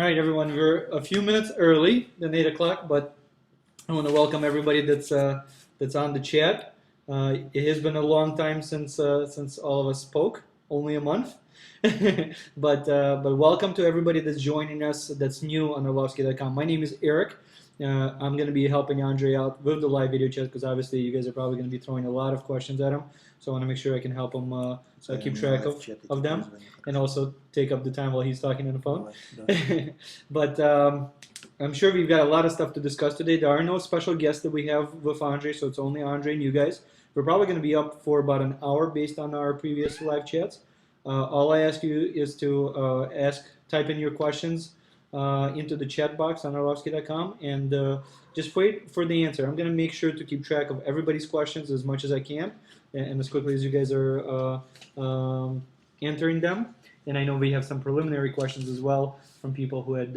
All right, everyone. We're a few minutes early than 8 o'clock, but I want to welcome everybody that's on the chat. It has been a long time since all of us spoke, only a month. But welcome to everybody that's joining us that's new on Arlovski.com. My name is Eric. I'm going to be helping Andrei out with the live video chat because obviously you guys are probably going to be throwing a lot of questions at him. So I want to make sure I can help him keep track of them and also take up the time while he's talking on the phone. But I'm sure we've got a lot of stuff to discuss today. There are no special guests that we have with Andrei, so it's only Andrei and you guys. We're probably going to be up for about an hour based on our previous live chats. All I ask you is to type in your questions into the chat box on Arlovski.com and just wait for the answer. I'm going to make sure to keep track of everybody's questions as much as I can and as quickly as you guys are answering them. And I know we have some preliminary questions as well from people who had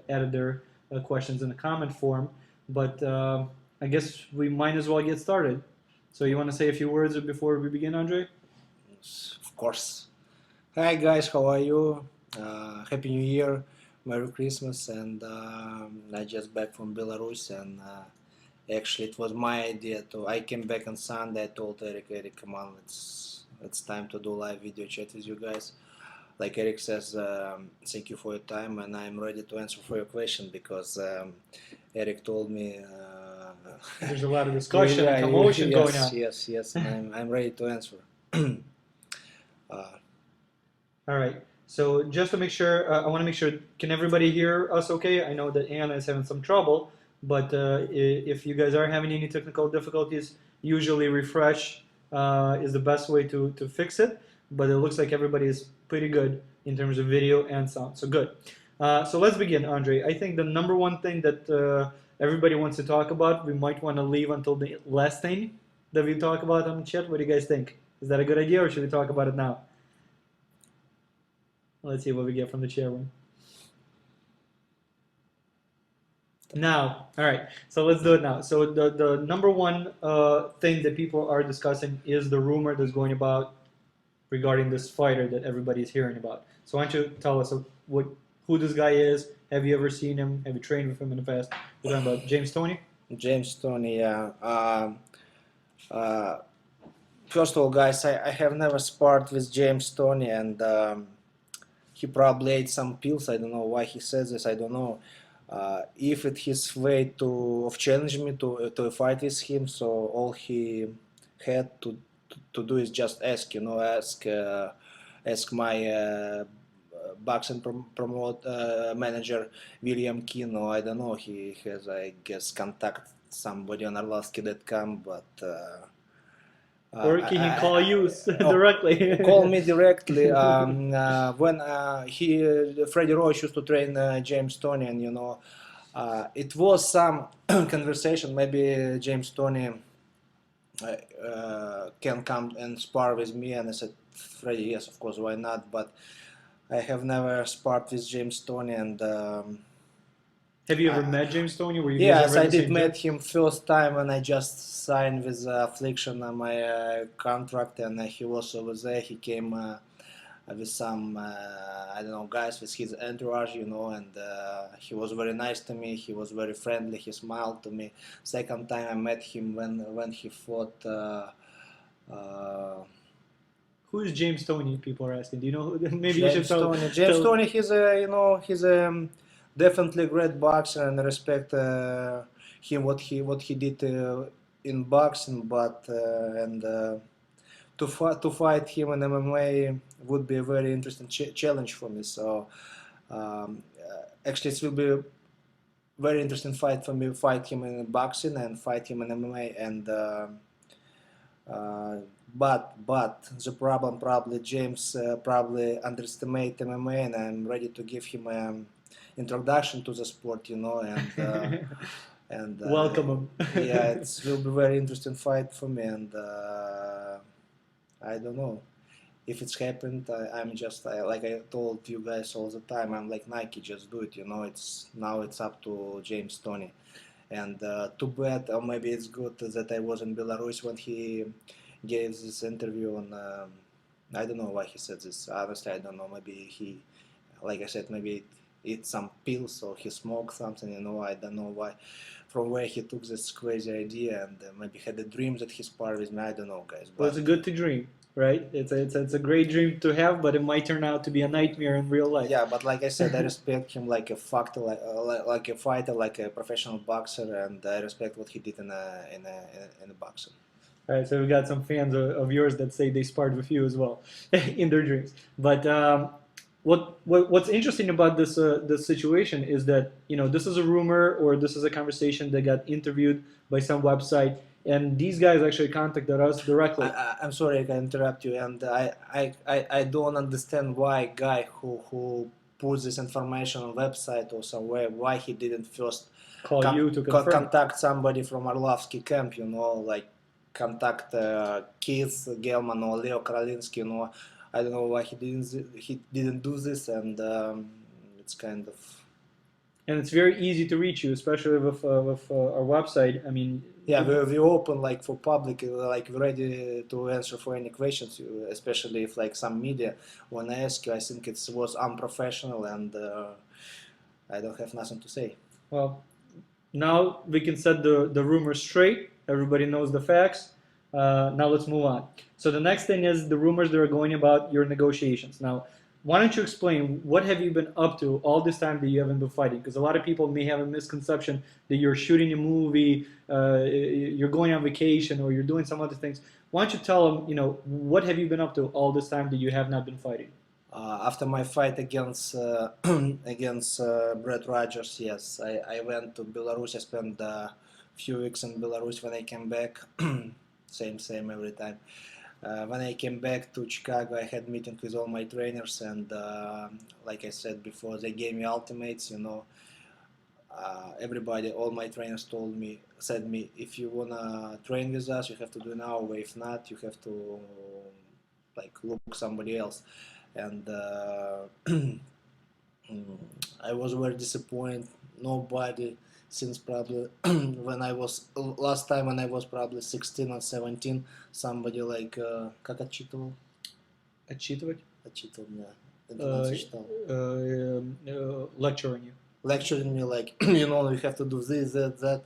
added their questions in the comment form. But I guess we might as well get started. So you want to say a few words before we begin, Andrei? Of course. Hi guys, how are you? Happy New Year, Merry Christmas, and I just back from Belarus, and actually it was my idea to. I came back on Sunday. I told Eric, come on, it's time to do live video chat with you guys. Like Eric says, thank you for your time, and I'm ready to answer for your question because Eric told me there's a lot of discussion and commotion going on. Yes, and I'm ready to answer. All right. So just to make sure, I want to make sure, can everybody hear us okay? I know that Anna is having some trouble, but if you guys are having any technical difficulties, usually refresh is the best way to fix it. But it looks like everybody is pretty good in terms of video and sound. So good. So let's begin, Andrei. I think the number one thing that everybody wants to talk about, we might want to leave until the last thing that we talk about on the chat. What do you guys think? Is that a good idea, or should we talk about it now? Let's see what we get from the chairman. Now, all right, so let's do it now. So the number one thing that people are discussing is the rumor that's going about regarding this fighter that everybody's hearing about. So why don't you tell us who this guy is? Have you ever seen him? Have you trained with him in the past? We're talking about James Toney? James Toney, yeah. First of all, guys, I have never sparred with James Toney, and he probably ate some pills. I don't know why he says this. I don't know if it's his way of challenging me to fight with him. So all he had to do is just ask, ask my boxing manager William Kino. I don't know. He has, I guess, contact somebody on Arlovski.com, but. Or can he call you directly? Call me directly. When Freddie Roach used to train James Toney, and it was some conversation. Maybe James Toney can come and spar with me, and I said, Freddie, yes, of course, why not? But I have never sparred with James Toney, and. Have you ever met James Toney? Yes, I did met him first time when I just signed with Affliction on my contract, and he was over there. He came with some, I don't know, guys with his entourage, and he was very nice to me. He was very friendly. He smiled to me. Second time I met him when he fought. Who is James Toney? People are asking. Do you know who? Maybe James you should tell. James Toney, he's a definitely great boxer, and I respect him what he did in boxing, but to fight him in MMA would be a very interesting challenge for me. So actually, it will be a very interesting fight for me. Fight him in boxing and fight him in MMA, and but the problem probably James probably underestimate MMA, and I'm ready to give him introduction to the sport, and welcome him. Yeah, it will be a very interesting fight for me, and I don't know if it's happened. I'm just like I told you guys all the time. I'm like Nike, just do it. It's up to James Toney, and too bad, or maybe it's good that I was in Belarus when he gave this interview, and I don't know why he said this. Honestly, I don't know. Maybe he, like I said, maybe eat some pills or he smoked something. I don't know why, from where he took this crazy idea, and maybe had a dream that he's part with me. I don't know, guys. Well, But it's good to dream, right? It's a great dream to have, but it might turn out to be a nightmare in real life. yeah, but like I said, I respect him like a factor, like a fighter, like a professional boxer, and I respect what he did in a boxer. All right, so we got some fans of yours that say they sparred with you as well in their dreams. But what's interesting about this situation is that this is a rumor or this is a conversation that got interviewed by some website, and these guys actually contacted us directly. I'm sorry I can interrupt you, and I don't understand why a guy who puts this information on website or somewhere, why he didn't first Call you to confirm. contact somebody from Arlovski camp, like contact Keith Gelman or Leo Karolinsky, I don't know why he didn't do this, and it's kind of. And it's very easy to reach you, especially with our website. I mean, yeah, we open like for public, like we're ready to answer for any questions, especially if like some media want to ask you. I think it was unprofessional, and I don't have nothing to say. Well, now we can set the rumors straight. Everybody knows the facts. Now let's move on. So the next thing is the rumors that are going about your negotiations. Now, why don't you explain what have you been up to all this time that you haven't been fighting? Because a lot of people may have a misconception that you're shooting a movie, you're going on vacation, or you're doing some other things. Why don't you tell them, what have you been up to all this time that you have not been fighting? After my fight against against Brett Rogers, yes, I went to Belarus. I spent a few weeks in Belarus. When I came back, same every time. When I came back to Chicago, I had meeting with all my trainers, and like I said before, they gave me ultimates. Everybody, all my trainers said me, if you wanna train with us, you have to do now. Or if not, you have to like look somebody else. And I was very disappointed. Nobody since probably when I was last time when I was probably 16 or 17, somebody like как отчитывал? Отчитывать? Отчитывал меня. Информацию читал. Lecturing you. Lecturing me like, you have to do this, that.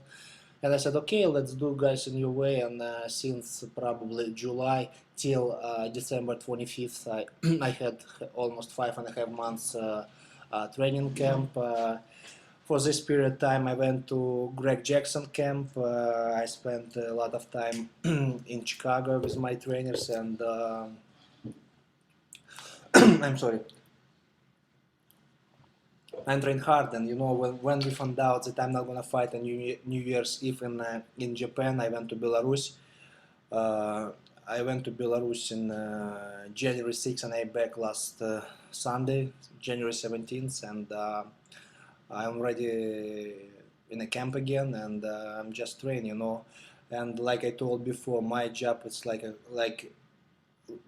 And I said, okay, let's do guys in your way. And since probably July till December 25th, I had almost 5.5 months training camp. For this period of time, I went to Greg Jackson camp. I spent a lot of time in Chicago with my trainers, and I'm sorry. I'm trained hard, and when we found out that I'm not gonna fight on New Year's Eve in Japan, I went to Belarus. I went to Belarus in January 6th, and I back last Sunday, January 17th, and I'm ready in a camp again, and I'm just training, And like I told before, my job is like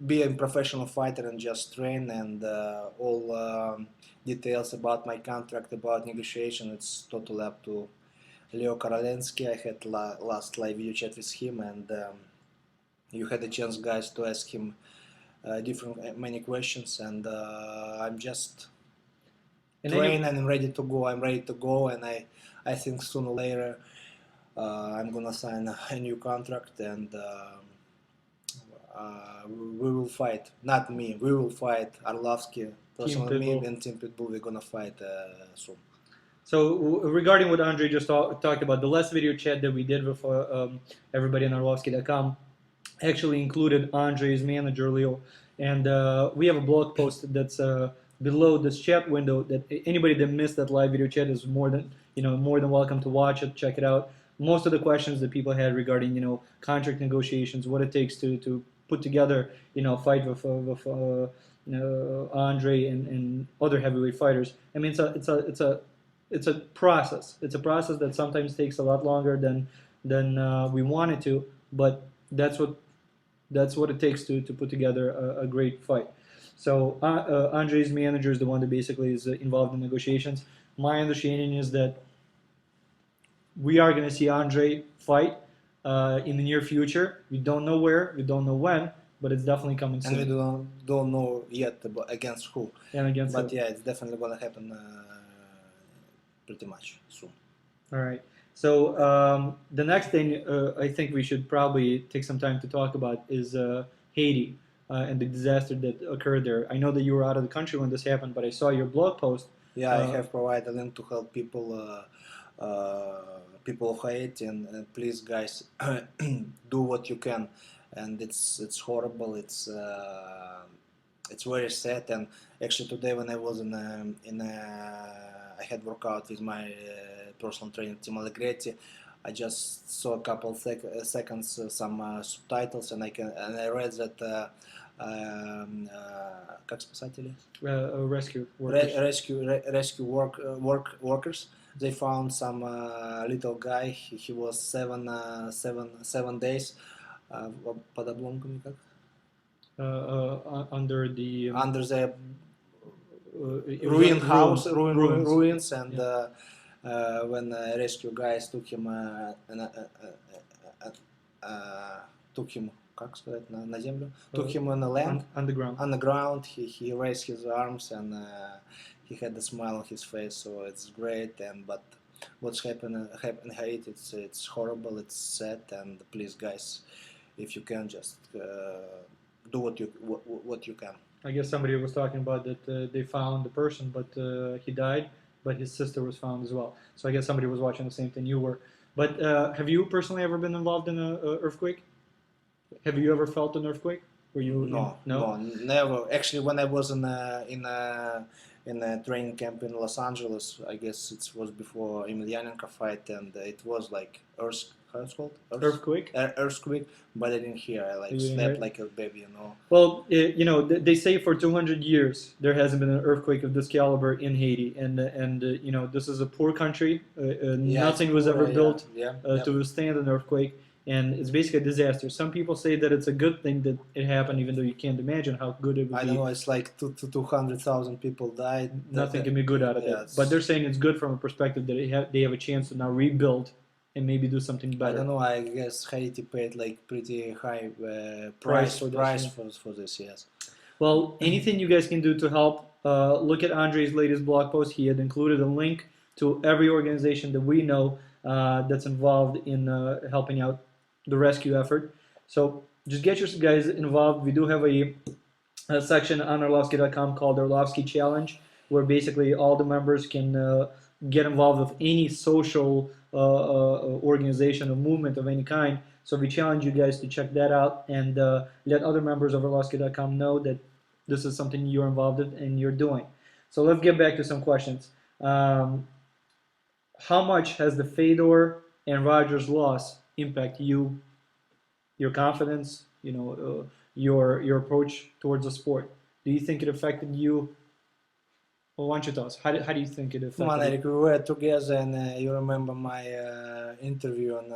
be a professional fighter and just train, and all details about my contract, about negotiation, it's totally up to Leo Karolinsky. I had last live video chat with him, and you had a chance, guys, to ask him many questions, and I'm just trained and I'm ready to go. I'm ready to go, and I think sooner or later I'm gonna sign a new contract, and we will fight. Not me. We will fight. Arlovski, personally, me and Team Pitbull. We're gonna fight soon. So regarding what Andrei just talked about, the last video chat that we did with everybody on Arlovski.com actually included Andrei's manager Leo, and we have a blog post that's below this chat window. That anybody that missed that live video chat is more than welcome to watch it, check it out. Most of the questions that people had regarding contract negotiations, what it takes to put together fight with Andrei and other heavyweight fighters. I mean, it's a process. It's a process that sometimes takes a lot longer than we want it to, but that's what it takes to put together a great fight. So Andrei's manager is the one that basically is involved in negotiations. My understanding is that we are going to see Andrei fight in the near future. We don't know where, we don't know when, but it's definitely coming soon. And we don't know yet against who. And against but who. Yeah, it's definitely going to happen pretty much soon. All right. So the next thing I think we should probably take some time to talk about is Haiti and the disaster that occurred there. I know that you were out of the country when this happened, but I saw your blog post. Yeah, I have provided a link to help people, people of Haiti, and please, guys, do what you can. And it's horrible. It's very sad. And actually, today when I was I had workout with my personal trainer Tim Allegretti. I just saw a couple seconds some subtitles, and I read that. Как спасатели? Rescue workers. Workers. They found some little guy. He was 7 days под обломками как? Under the ruined house, ruins. ruins, and when rescue guys took him как сказать, на землю, took him on the land, on the ground. On the ground, he raised his arms and he had a smile on his face. So it's great. And but what's happened in Haiti, it's horrible, it's sad. And please, guys, if you can, just do what you can. I guess somebody was talking about that they found the person, but he died, but his sister was found as well. So I guess somebody was watching the same thing you were. But have you personally ever been involved in an earthquake? Have you ever felt an earthquake? Were you? No, never. Actually, when I was in a training camp in Los Angeles, I guess it was before Emelianenko fight, and it was like earthquake, but I didn't hear. I slept like a baby, you know. Well, they say for 200 years there hasn't been an earthquake of this caliber in Haiti, and this is a poor country. Nothing was ever built to withstand an earthquake. And it's basically a disaster. Some people say that it's a good thing that it happened, even though you can't imagine how good it would be. I don't know, it's like 200,000 people died. Nothing can be good out of it. But they're saying it's good from a perspective that they have a chance to now rebuild and maybe do something better. I don't know, I guess Haiti paid like pretty high price for this, yes. Well, anything you guys can do to help, look at Andrei's latest blog post. He had included a link to every organization that we know that's involved in helping out the rescue effort. So just get your guys involved. We do have a section on Arlovski.com called Arlovski Challenge, where basically all the members can get involved with any social organization or movement of any kind. So we challenge you guys to check that out and let other members of Arlovski.com know that this is something you're involved in and you're doing. So let's get back to some questions. How much has the Fedor and Rogers loss impact you, your confidence, your approach towards the sport? Do you think it affected you? Well, why don't you tell us? How do you think it affected you? Eric, we were together, and you remember my interview on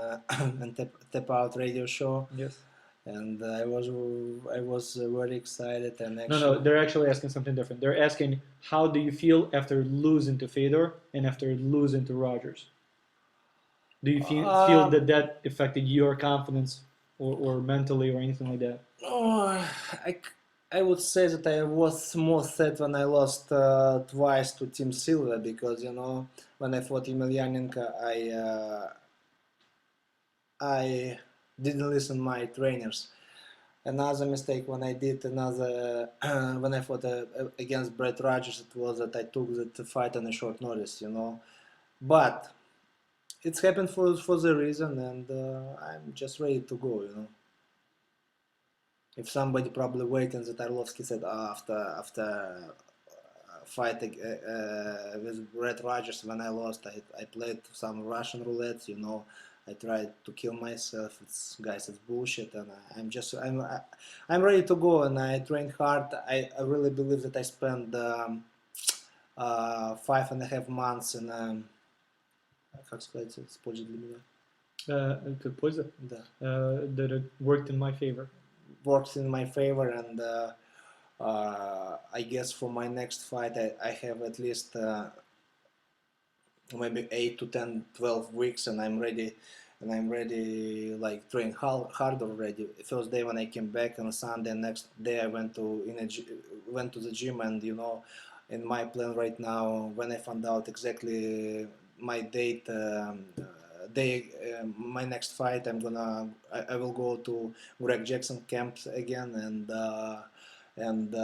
Tap Out radio show. Yes. And I was very excited. And No, they're actually asking something different. They're asking, how do you feel after losing to Fedor and after losing to Rogers? Do you feel that affected your confidence or mentally or anything like that? I would say that I was more sad when I lost twice to Team Silva, because when I fought Emelianenko, I didn't listen to my trainers. Another mistake when I did when I fought against Brett Rogers, it was that I took the fight on a short notice, But it's happened for the reason, and I'm just ready to go, If somebody probably waiting that Arlovski said after fight with Brett Rogers when I lost, I played some Russian roulette, I tried to kill myself. It's bullshit, and I'm ready to go, and I trained hard. I really believe that I spent 5.5 months in как сказать, использовать для меня. Как польза? Да. That it worked in my favor. Works in my favor, and I guess for my next fight I have at least maybe 8 to 10, 12 weeks, and I'm ready, like train hard already. First day when I came back on Sunday, next day I went to the gym, and in my plan right now, when I found out exactly my date. My next fight, I will go to Greg Jackson camp again, and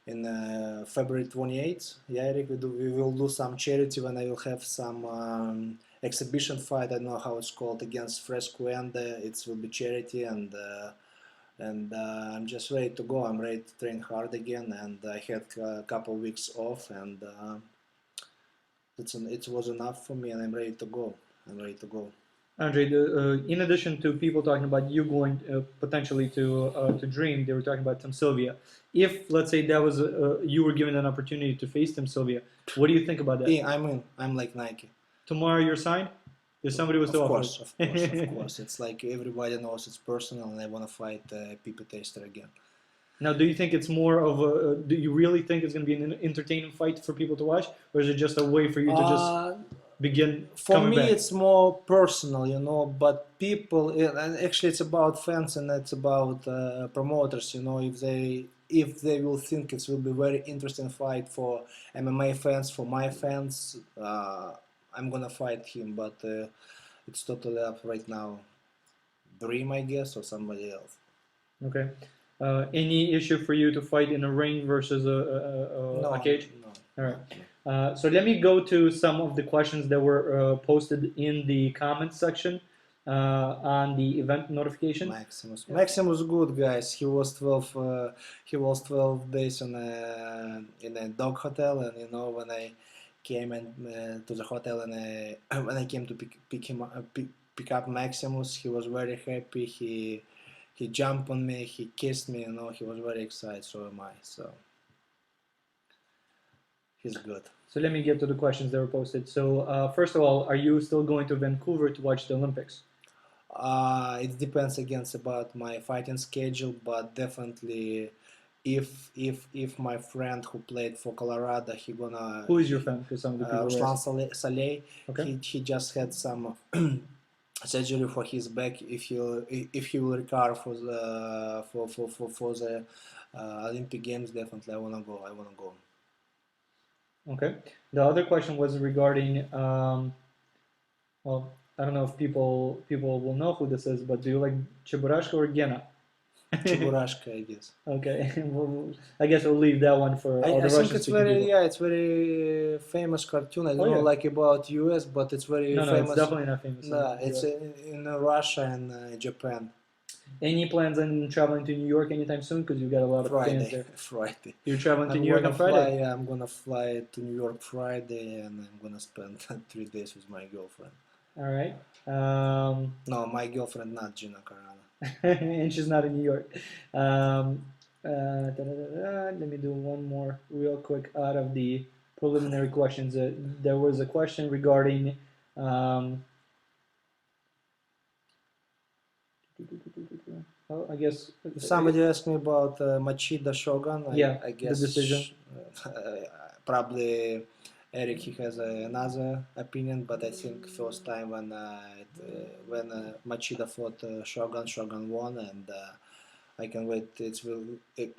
in February 28th, yeah, Eric, we will do some charity when I will have some exhibition fight. I don't know how it's called, against Fresco, and it will be charity, and I'm just ready to go. I'm ready to train hard again, and I had a couple weeks off, and it was enough for me, and I'm ready to go. I'm ready to go. Andrei, in addition to people talking about you going potentially to Dream, they were talking about Tim Sylvia. If, let's say, that was you were given an opportunity to face Tim Sylvia, what do you think about that? Yeah, I'm in. I'm like Nike. Tomorrow you're signed? If somebody was to offer it? Of course. It's like everybody knows it's personal, and I want to fight Pipe Taster again. Now, do you think it's more of a? Do you really think it's going to be an entertaining fight for people to watch, or is it just a way for you to just begin? For me, back? it's more personal, you know. But people, and actually, it's about fans and it's about promoters, you know. If they will think it will be very interesting fight for MMA fans, for my fans, I'm gonna fight him. But it's totally up right now. Dream, I guess, or somebody else. Okay. Any issue for you to fight in a ring versus a cage? No. All right. So let me go to some of the questions that were posted in the comments section on the event notification. Maximus good, guys. He was 12. He was 12 days in a dog hotel, and you know, when I came to the hotel, and when I came to pick up Maximus, he was very happy. He jumped on me, he kissed me, you know, he was very excited, so am I, so he's good. So let me get to the questions that were posted. So first of all, are you still going to Vancouver to watch the Olympics? It depends again about my fighting schedule, but definitely if my friend who played for Colorado, he gonna... Who is your friend? Because some of the people Ruslan Saleh, okay. He just had some surgery for his back. If he will recover for the Olympic Games, definitely I wanna go. Okay. The other question was regarding well, I don't know if people will know who this is, but do you like Cheburashka or Gena? Cheburashka, I guess. Okay, I guess we'll leave that one for all the Russian think it's it's very famous cartoon. I don't know like about US, but it's very famous. No, it's definitely not famous. No, it's in Russia and Japan. Any plans on traveling to New York anytime soon? Because you've got a lot of fans there. Friday. You're traveling to New York on Friday? I'm gonna fly to New York Friday, and I'm gonna spend 3 days with my girlfriend. All right. No, my girlfriend not Gina Carano. And she's not in New York. Let me do one more real quick out of the preliminary questions. There was a question regarding I guess somebody asked me about Machida Shogun. I guess the decision. Probably Eric, he has another opinion, but I think first time when Machida fought Shogun won, and I can wait. It will be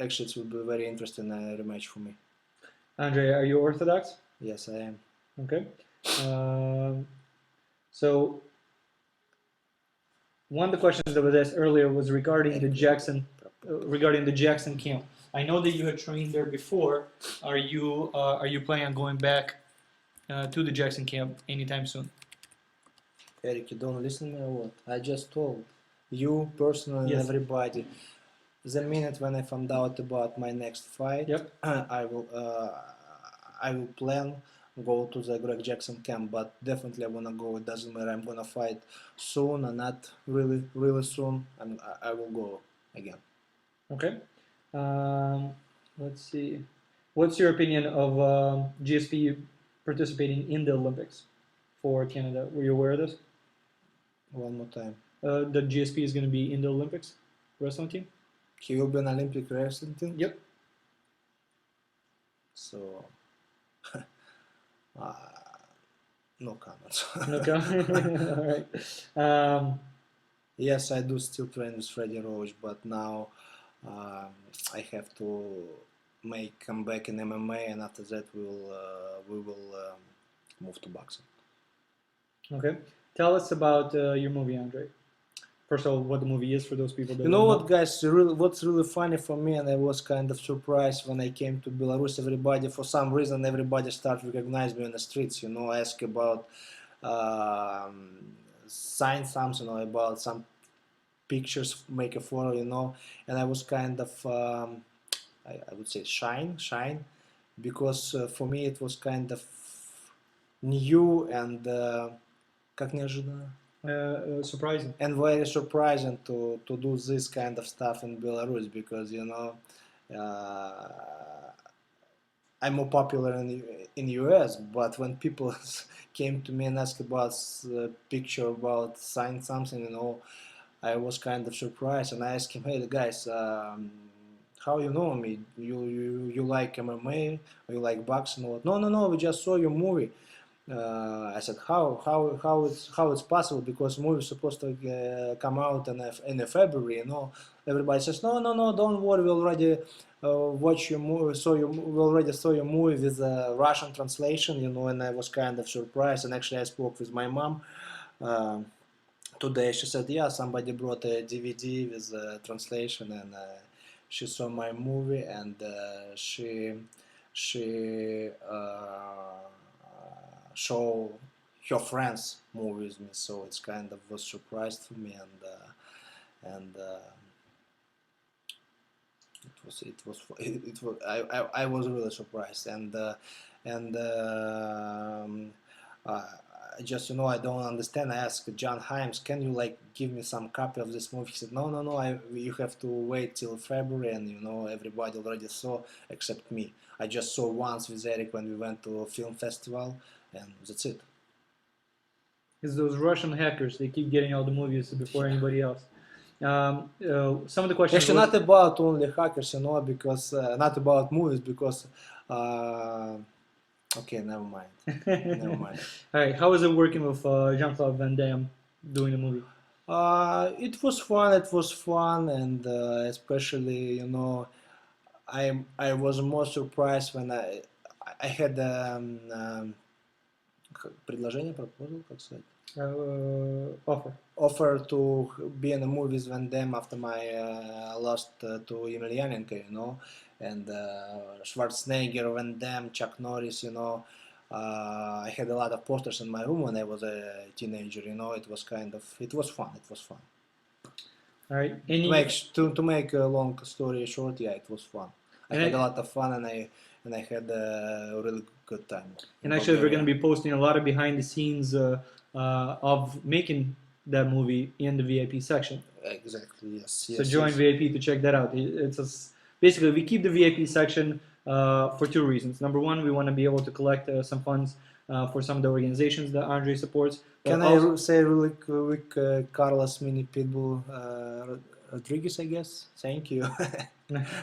a very interesting rematch for me. Andrei, are you Orthodox? Yes, I am. Okay. So one of the questions that was asked earlier was regarding the Jackson camp. I know that you had trained there before. Are you planning on going back to the Jackson camp anytime soon? Eric, you don't listen to me or what? I just told you personally and everybody. The minute when I found out about my next fight, I will plan go to the Greg Jackson camp, but definitely I wanna go. It doesn't matter. I'm gonna fight soon or not really soon, and I will go again. Okay. Let's see. What's your opinion of GSP participating in the Olympics for Canada? Were you aware of this? One more time. The GSP is going to be in the Olympics wrestling team? He will be an Olympic wrestling team? Yep. So, no comments. No comments? All right. Yes, I do still train with Freddie Roach, but now I have to make comeback in MMA, and after that we will move to boxing. Okay. Tell us about your movie, Andrei. First of all, what the movie is for those people that You don't know know. what, guys? What's really funny for me, and I was kind of surprised when I came to Belarus. Everybody, for some reason, everybody started recognize me on the streets. Ask about um, sign something or about some pictures, make a photo. And I was kind of, I would say, shine, because for me it was kind of new and как неожиданно. Surprising. And very surprising to do this kind of stuff in Belarus, because I'm more popular in US, but when people came to me and asked about a picture, about sign something, I was kind of surprised, and I asked him, "Hey, guys, how you know me? You like MMA? Or you like boxing? Or what?" No, no, no. We just saw your movie. I said, how it's possible, because movie is supposed to come out in February. Everybody says, no, no, no, don't worry, we already watch your movie. We already saw your movie with Russian translation. And I was kind of surprised. And actually, I spoke with my mom today. She said, yeah, somebody brought a DVD with translation, and she saw my movie, and she show her friends movie with me. So it's kind of was surprised for me, and I was really surprised, and uh, just I don't understand. I asked John Himes, can you give me some copy of this movie? He said, no, no, no, you have to wait till February, and everybody already saw except me. I just saw once with Eric when we went to a film festival, and that's it. It's those Russian hackers. They keep getting all the movies before anybody else. Some of the questions. Actually, not about only hackers, because not about movies, because okay, never mind. Never mind. All right, how was it working with Jean-Claude Van Damme doing the movie? It was fun. It was fun, and especially I was more surprised when I had предложение, proposal, как сказать? Offer to be in a movie with Van Damme after my lost to Emelianenko, and Schwarzenegger, Van Damme, Chuck Norris, I had a lot of posters in my room when I was a teenager, it was fun. It was fun. All right. To make a long story short, yeah, it was fun. I had a lot of fun, and I had a really good time. And actually, we're going to be posting a lot of behind the scenes of making that movie in the VIP section. Exactly. Yes. So join VIP to check that out. Basically, we keep the VIP section for two reasons. Number one, we want to be able to collect some funds for some of the organizations that Andrei supports. Can I say really quick, Carlos Mini Pitbull Rodriguez, I guess? Thank you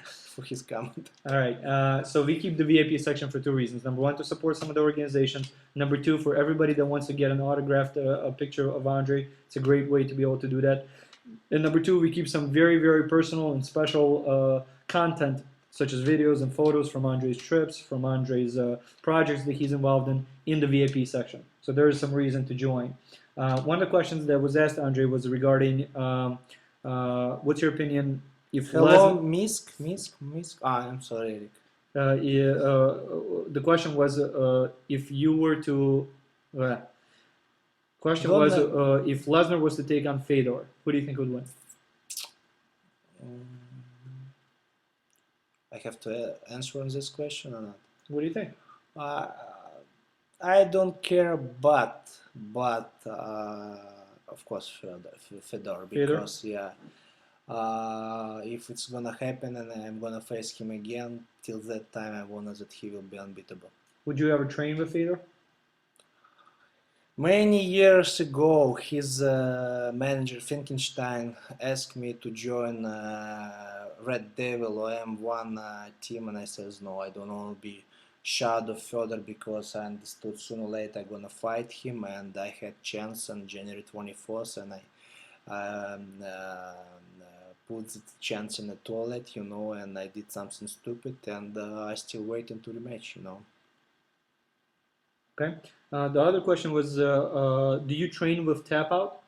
for his comment. All right. So we keep the VIP section for two reasons. Number one, to support some of the organizations. Number two, for everybody that wants to get an autographed a picture of Andrei. It's a great way to be able to do that. And number two, we keep some very, very personal and special content, such as videos and photos from Andrei's trips, from Andrei's projects that he's involved in the VIP section. So there is some reason to join. One of the questions that was asked, Andrei, was regarding what's your opinion if Hello, Minsk. I'm sorry, Eric. the question was if you were to if Lesnar was to take on Fedor, who do you think would win? I have to answer on this question or not? What do you think? I don't care, but of course Fedor, because if it's gonna happen and I'm gonna face him again, till that time I wanna that he will be unbeatable. Would you ever train with Fedor? Many years ago, his manager Finkenstein asked me to join Red Devil or M1 team, and I says no, I don't want to be shadow further, because I understood sooner or later I'm gonna fight him, and I had chance on January 24th, and I put the chance in the toilet, and I did something stupid, and I still waiting to rematch, Okay. The other question was, do you train with Tap Out,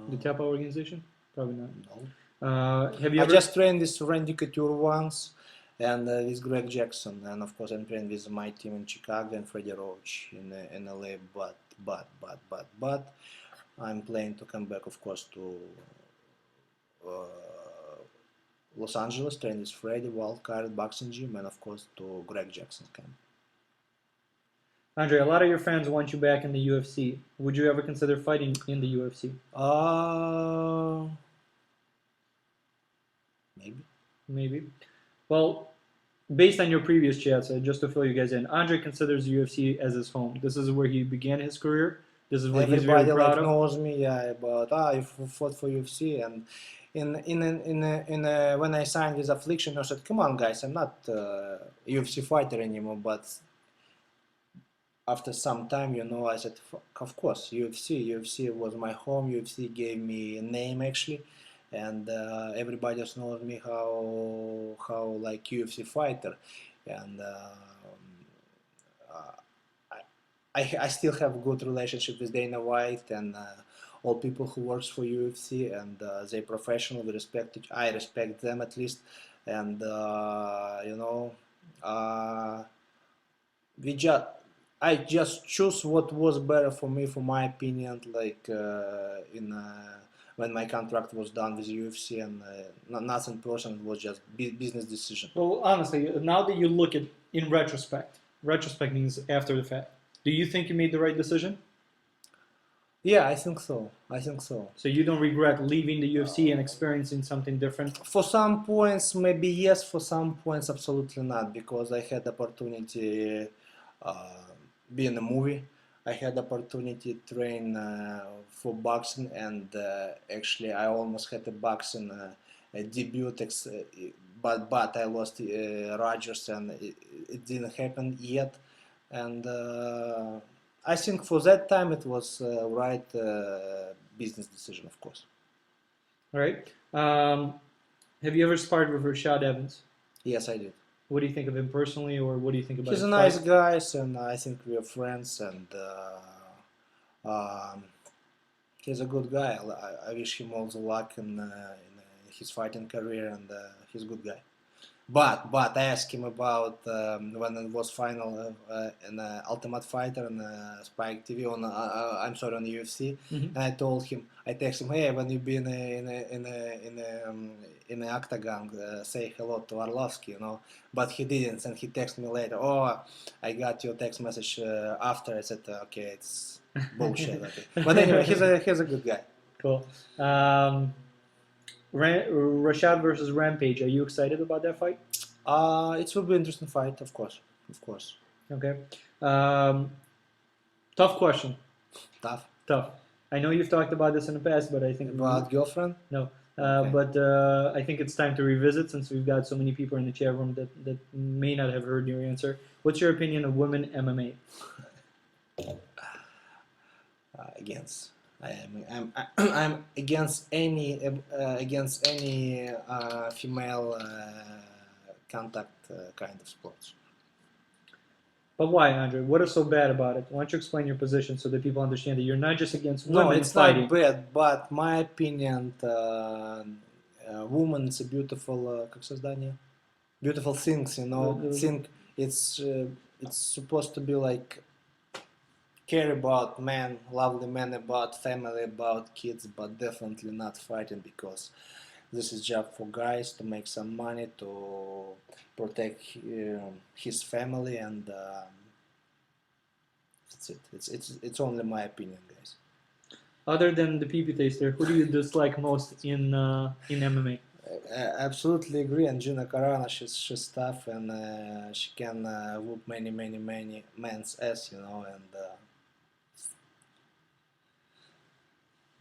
the Tap Out organization? Probably not. No. Have you I ever? just trained with Randy Couture once, and with Greg Jackson, and of course I'm trained with my team in Chicago and Freddie Roach in LA. But I'm planning to come back, of course, to Los Angeles, train with Freddie, Wildcard, Boxing Gym, and of course to Greg Jackson's camp. Andrei, a lot of your fans want you back in the UFC. Would you ever consider fighting in the UFC? Maybe. Maybe. Well, based on your previous chats, just to fill you guys in, Andrei considers UFC as his home. This is where he began his career. This is what he's very Everybody proud of. knows me, yeah, about you fought for UFC, and when I signed with Affliction, I said, "Come on, guys, I'm not a UFC fighter anymore." But after some time, I said, "Of course, UFC was my home. UFC gave me a name actually, and everybody just knows me how like UFC fighter, and." I still have a good relationship with Dana White and all people who works for UFC, and they're professional. I respect them at least, and we just I just choose what was better for me, for my opinion. Like in when my contract was done with UFC, and nothing personal, it was just business decision. Well, honestly, now that you look at in retrospect means after the fact. Do you think you made the right decision? Yeah, I think so. I think so. So you don't regret leaving the UFC and experiencing something different? For some points, maybe yes. For some points, absolutely not. Because I had opportunity be in a movie. I had opportunity to train for boxing, and actually, I almost had a boxing debut. But I lost Rogers, and it didn't happen yet. And I think for that time it was right business decision, of course. All right. Have you ever sparred with Rashad Evans? Yes, I did. What do you think of him personally, or what do you think about He's his a nice fight? guy, and I think we are friends, and he's a good guy. I wish him all the luck in his fighting career, and he's a good guy. But I asked him about when it was final in Ultimate Fighter and Spike TV I'm sorry, on UFC, and I told him, I texted him, hey, when you be in the octagon, say hello to Arlovski, But he didn't, and he texted me later. Oh, I got your text message after. I said, okay, it's bullshit. Okay. But anyway, he's a good guy. Cool. Rashad versus Rampage. Are you excited about that fight? It will be an interesting fight, of course. Okay. Tough question. Tough. I know you've talked about this in the past, but I think about girlfriend. No. Okay. But I think it's time to revisit, since we've got so many people in the chat room that may not have heard your answer. What's your opinion of women MMA? Against. I'm against any female contact kind of sports. But why, Andrei? What is so bad about it? Why don't you explain your position so that people understand that you're not just against women No, it's fighting. not bad, but my opinion, woman is a beautiful, beautiful things, Think it's supposed to be like care about men, lovely men, about family, about kids, but definitely not fighting, because this is job for guys to make some money, to protect his family, and that's it. It's only my opinion, guys. Other than the pee-pee taster, who do you dislike most in MMA? Absolutely agree. And Gina Carano, she's tough, and she can whoop many men's ass, and.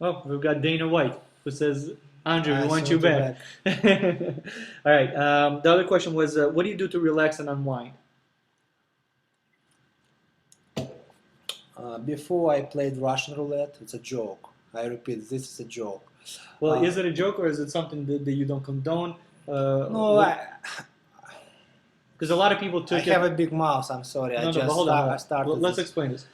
Oh, we've got Dana White, who says, Andrei, we want you back. All right. The other question was, what do you do to relax and unwind? Before I played Russian roulette, it's a joke. I repeat, this is a joke. Well, is it a joke, or is it something that you don't condone? No, Because a lot of people I took have it. a big mouth. I'm sorry. I No, just but hold on. Hold I on. started. Let's this. explain this.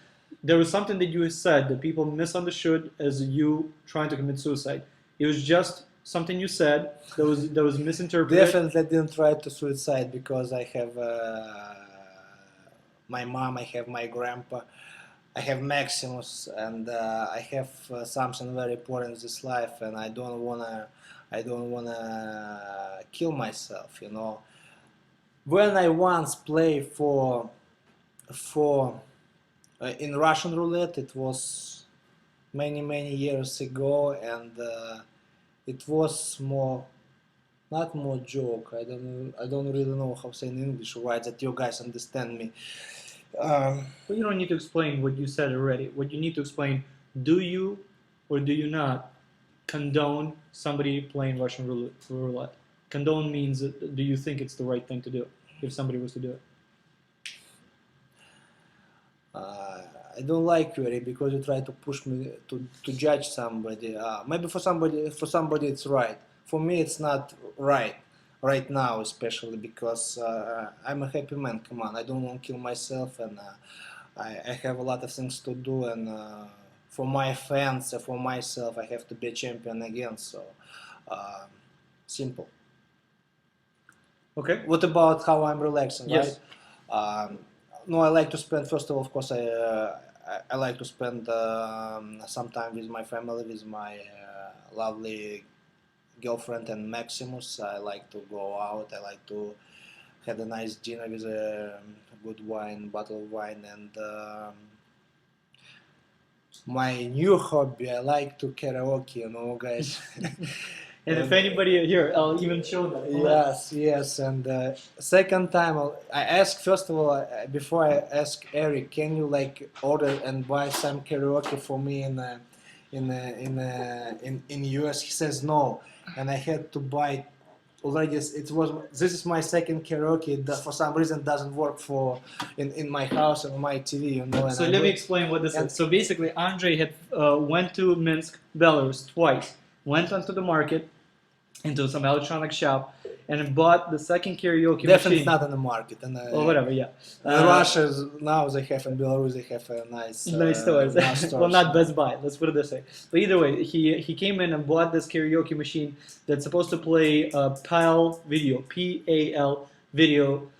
There was something that you said that people misunderstood as you trying to commit suicide. It was just something you said that was misinterpreted. Definitely didn't try to suicide because I have my mom, I have my grandpa, I have Maximus, and I have something very important in this life, and I don't wanna kill myself. You know, when I once played for in Russian roulette, it was many years ago, and it was more not more joke. I don't really know how to say in English right that you guys understand me. But you don't need to explain what you said already. What you need to explain, do you or do you not condone somebody playing Russian roulette? Condone means, do you think it's the right thing to do if somebody was to do it? I don't like you because you try to push me to judge somebody. Maybe for somebody it's right. For me it's not right now, especially because I'm a happy man. Come on, I don't want to kill myself, and I have a lot of things to do, and for my fans, for myself, I have to be a champion again. So simple. Okay. What about how I'm relaxing? Yes. Right? No, I like to spend. First of all, of course, I like to spend some time with my family, with my lovely girlfriend and Maximus. I like to go out. I like to have a nice dinner with a good wine, bottle of wine, and my new hobby. I like to karaoke. You know, guys. And if anybody here, I'll even show them. Yes. And second time, I ask first of all before I ask Eric, can you like order and buy some karaoke for me in US? He says no, and I had to buy already. This is my second karaoke that for some reason doesn't work for in my house and my TV. You know. So let me explain what this is. So basically, Andrei had went to Minsk, Belarus twice. Went onto the market, into some electronic shop, and bought the second karaoke Definitely machine. not in the market. Or whatever, yeah. In Russia, now they have, in Belarus, they have a nice stores. Well, not Best Buy, let's put it this way. But either way, he came in and bought this karaoke machine that's supposed to play PAL video, P-A-L video,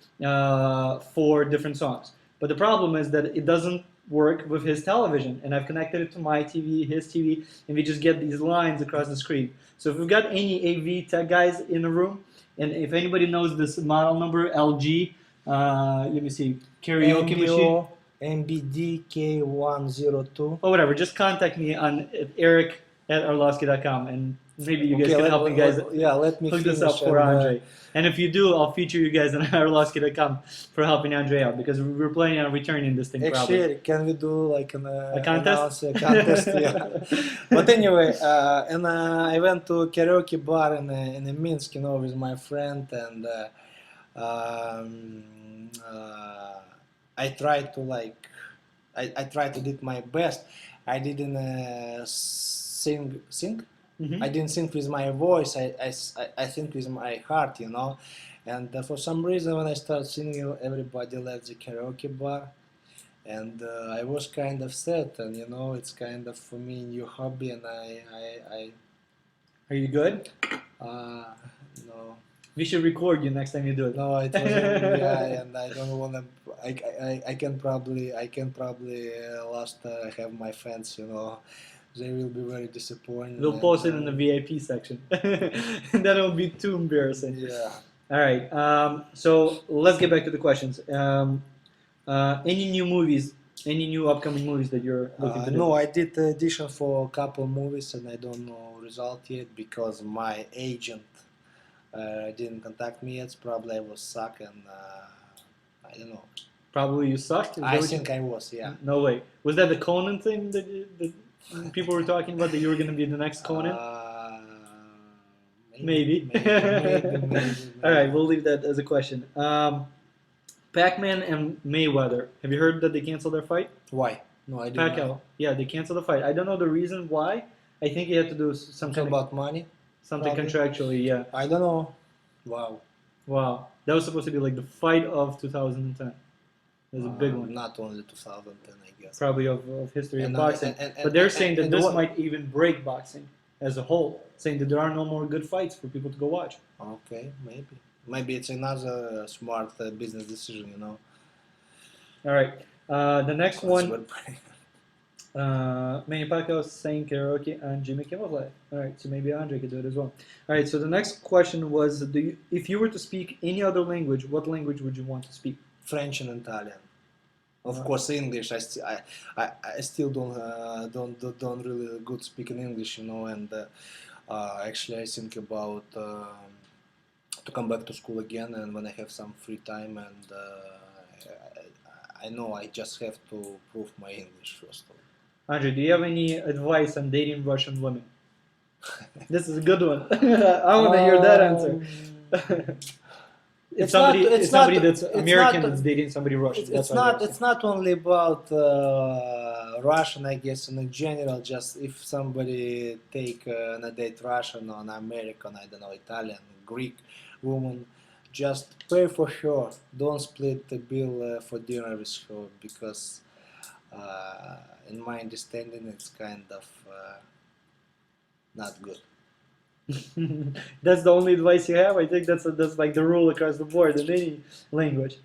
for different songs. But the problem is that it doesn't work with his television, and I've connected it to my TV, his TV, and we just get these lines across the screen. So if we've got any AV tech guys in the room, and if anybody knows this model number, LG, let me see, karaoke machine, MBDK102. or whatever, just contact me on eric@arlovski.com, and maybe you guys can help me guys let me hook this up for Andrei. And if you do, I'll feature you guys on arlovski.com for helping Andrei out, because we're planning on returning this thing. Actually, probably. Can we do like a contest? A contest, yeah. But anyway, and I went to a karaoke bar in Minsk, you know, with my friend, and I tried to I tried to do my best. I didn't sing. Mm-hmm. I didn't sing with my voice. I think with my heart, you know. And for some reason, when I started singing, everybody left the karaoke bar, and I was kind of sad. And you know, it's kind of for me new hobby, and I Are you good? No. We should record you next time you do it. No, it wasn't. Yeah, and I don't wanna. I can probably last have my fans, you know. They will be very disappointed. We'll post it in the VIP section. And then it'll be too embarrassing. Yeah. All right. So let's get back to the questions. Any new movies? Any new upcoming movies that you're looking to do? No, I did the audition for a couple movies, and I don't know result yet because my agent didn't contact me yet. Probably I was suck, and I don't know. Probably you sucked? I think I was, yeah. No way. Was that the Conan thing that people were talking about, that you were going to be the next Conan? Maybe. All right, we'll leave that as a question. Pac-Man and Mayweather. Have you heard that they canceled their fight? Why? No, I didn't know. Yeah, they canceled the fight. I don't know the reason why. I think it had to do something about money. Something probably. Contractually, yeah. I don't know. Wow. Wow, that was supposed to be like the fight of 2010. It was a big one, Not only 2010, I guess. probably of history of And, boxing. But they're saying that and this what? might even break boxing as a whole, saying that there are no more good fights for people to go watch. Okay, maybe it's another smart business decision, you know. All right, the next Because one. Manny Pacquiao sang karaoke on Jimmy Kimmel's Live. All right, so maybe Andre could do it as well. All right, so the next question was, if you were to speak any other language, what language would you want to speak? French and Italian. Of Uh, course, English. I still don't really good speak in English, you know. And actually, I think about to come back to school again, and when I have some free time, and I know I just have to prove my English first of all. Andre, do you have any advice on dating Russian women? This is a good one. I want to hear that answer. It's somebody that's American that's dating somebody Russian. It's not only about Russian, I guess, in general. Just if somebody take on a date Russian or an American, I don't know, Italian, Greek woman, just pay for her. Don't split the bill for dinner with her because, in my understanding, it's kind of not good. That's the only advice you have. I think that's like the rule across the board in any language.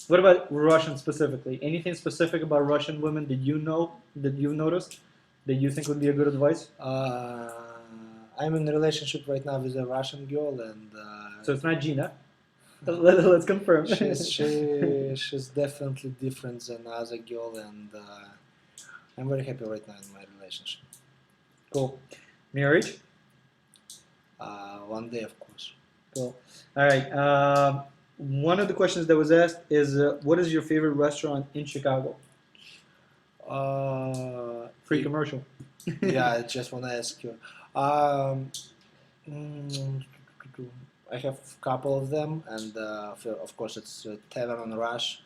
What about Russian specifically? Anything specific about Russian women that you know that you've noticed that you think would be a good advice? I'm in a relationship right now with a Russian girl, and So it's not Gina. Let's confirm. she's definitely different than other girl, and I'm very happy right now in my relationship. Cool. Marriage? One day, of course. Cool. All right. One of the questions that was asked is, what is your favorite restaurant in Chicago? Free commercial. Yeah, I just want to ask you. Mm, I have a couple of them, and of course it's Tavern on Rush,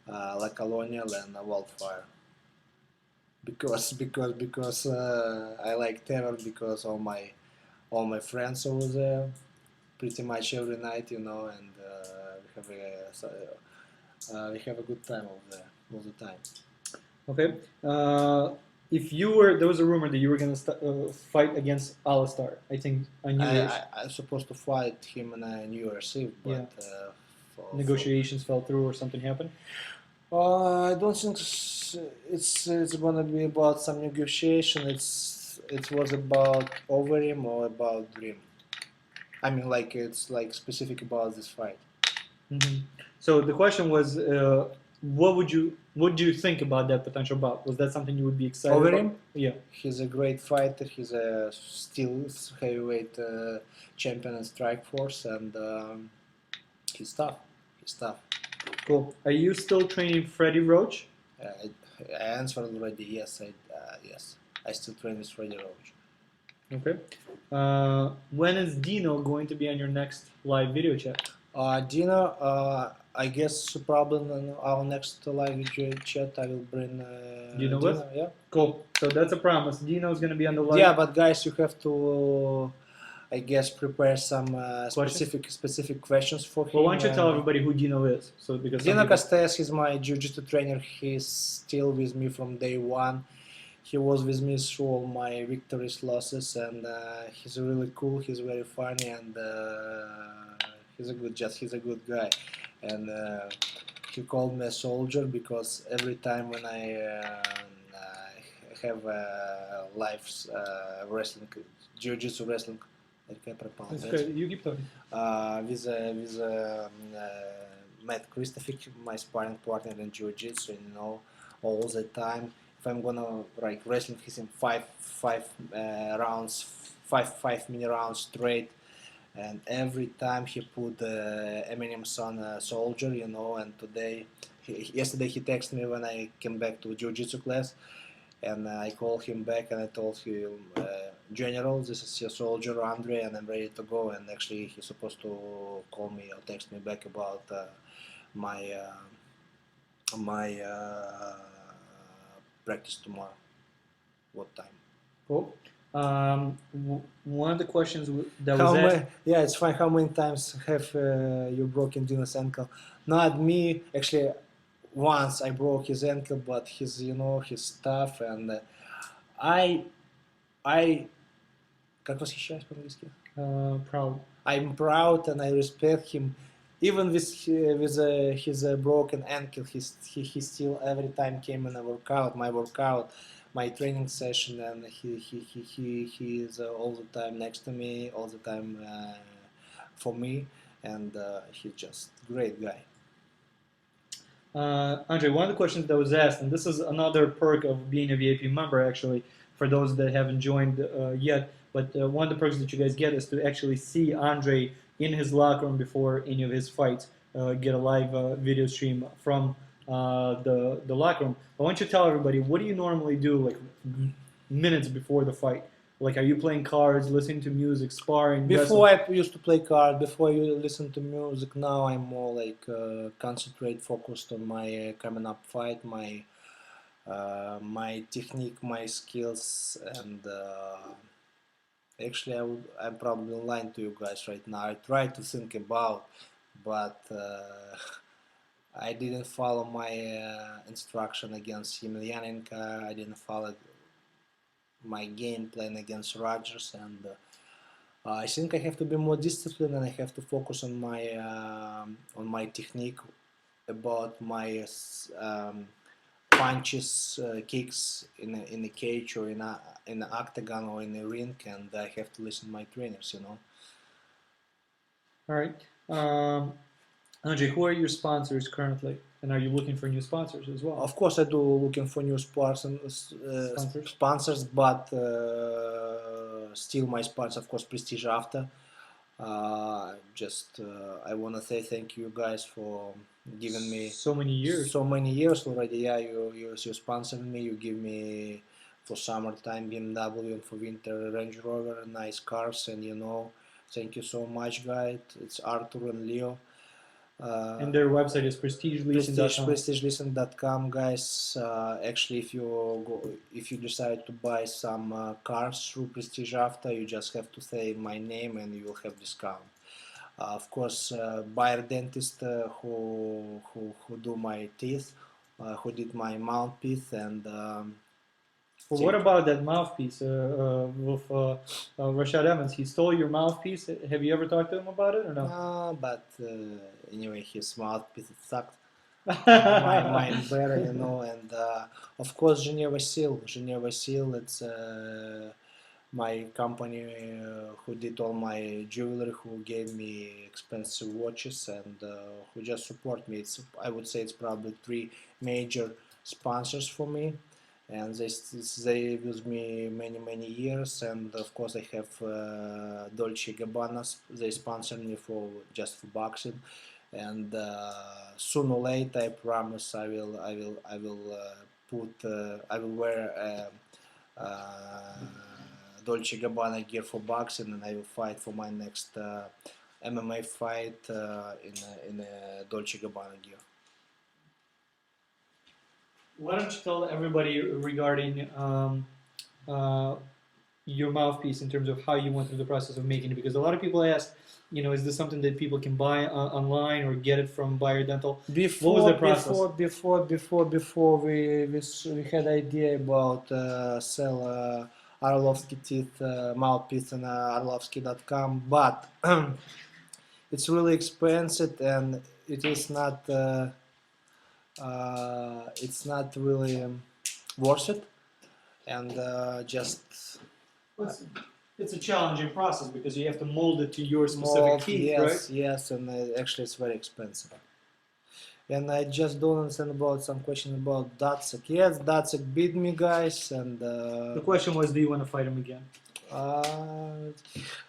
La Colonial, and Wildfire. Because I like Tavern because all my friends over there, pretty much every night, you know, and we have a good time over there all the time. Okay. If you were, there was a rumor that you were going to fight against Alistair. I think on New Year's. I'm supposed to fight him in a New Year's Eve, but negotiations fell through or something happened. I don't think it's gonna be about some negotiation. It was about Overeem or about Dream. I mean, like it's like specific about this fight. Mm-hmm. So the question was, what do you think about that potential bout? Was that something you would be excited Overeem? about? Yeah. He's a great fighter. He's a still heavyweight champion in Strikeforce, and he's tough. He's tough. Cool. Are you still training Freddie Roach? I answered already. Yes, yes. I still train with Freddie Roach. Okay. When is Dino going to be on your next live video chat? Dino, I guess probably in our next live video chat I will bring Dino with? Yeah. Cool. So that's a promise. Dino's going to be on the live. Yeah, but guys, you have to, I guess, prepare some specific questions for him. Well, why don't you tell everybody who Dino is? So because Dino Castells is my jiu-jitsu trainer. He's still with me from day one. He was with me through all my victories, losses, and he's really cool. He's very funny, and he's a good guy. And he called me a soldier because every time when I have live wrestling, jiu-jitsu wrestling, you keep talking. With Matt Christopher, my sparring partner in jiu-jitsu, you know, all the time. If I'm gonna like wrestling him five minute rounds straight, and every time he put Eminem's on a soldier, you know. And yesterday he texted me when I came back to jiu-jitsu class, and I called him back and I told him, General, this is your soldier Andrei, and I'm ready to go. And actually he's supposed to call me or text me back about my practice tomorrow. What time? Cool. One of the questions that was asked. Yeah, it's fine. How many times have you broken Dino's ankle? Not me. Actually, once I broke his ankle, but he's tough, and I, I, как восхищаюсь по-английски? Proud. I'm proud and I respect him. Even with his broken ankle, he still every time came in a workout, my training session, and he is all the time next to me, all the time for me, and he's just great guy. Andrei, one of the questions that was asked, and this is another perk of being a VIP member, actually, for those that haven't joined yet. But one of the perks that you guys get is to actually see Andrei in his locker room before any of his fights. Get a live video stream from the locker room. But why don't you tell everybody, what do you normally do like minutes before the fight? Like, are you playing cards, listening to music, sparring? Before I used to play cards, before you listen to music. Now I'm more like concentrate, focused on my coming up fight, my technique, my skills, and actually I'm probably lying to you guys right now. I try to think about, but I didn't follow my instruction against Emelianenko. I didn't follow my game plan against Rogers, and I think I have to be more disciplined, and I have to focus on my technique, about my punches, kicks in the cage or in the octagon or in the ring, and I have to listen to my trainers. All right. Andrei, who are your sponsors currently? And are you looking for new sponsors as well? Of course, I do looking for new sponsors, but still my sponsor, of course, Prestige After. I want to say thank you guys for giving me so many years. So many years already. Yeah, you sponsored me. You give me for summertime BMW and for winter Range Rover, nice cars, and thank you so much, guys. It's Arthur and Leo. And their website is prestigeleasing.com. Prestigeleasing.com, guys. Actually, if you decide to buy some cars through Prestige After, you just have to say my name and you will have discount. Of course, Bayer Dentist, who do my teeth, who did my mouthpiece, and well, what about that mouthpiece with Rashad Evans? He stole your mouthpiece. Have you ever talked to him about it or no? No, but anyway, his mouthpiece sucked. Mine better, and of course Geneva Seal, it's my company who did all my jewelry, who gave me expensive watches, and who just support me. I would say it's probably 3 major sponsors for me, and they with me many years. And of course I have Dolce Gabbana. They sponsor me for boxing, and sooner or later, I promise, I will wear Dolce Gabbana gear for boxing, and I will fight for my next MMA fight in a Dolce Gabbana gear. Why don't you tell everybody regarding your mouthpiece in terms of how you went through the process of making it? Because a lot of people ask, is this something that people can buy online or get it from Bayer Dental? What was the process? Before we had idea about sell Arlovski teeth mouthpiece on arlovski.com, but it's really expensive and it is not it's not really worth it, and it's a challenging process because you have to mold it to your specific teeth, right? Yes, and actually it's very expensive. And I just don't understand about some question about Datsik. Yes, Datsik beat me, guys, and the question was, do you want to fight him again?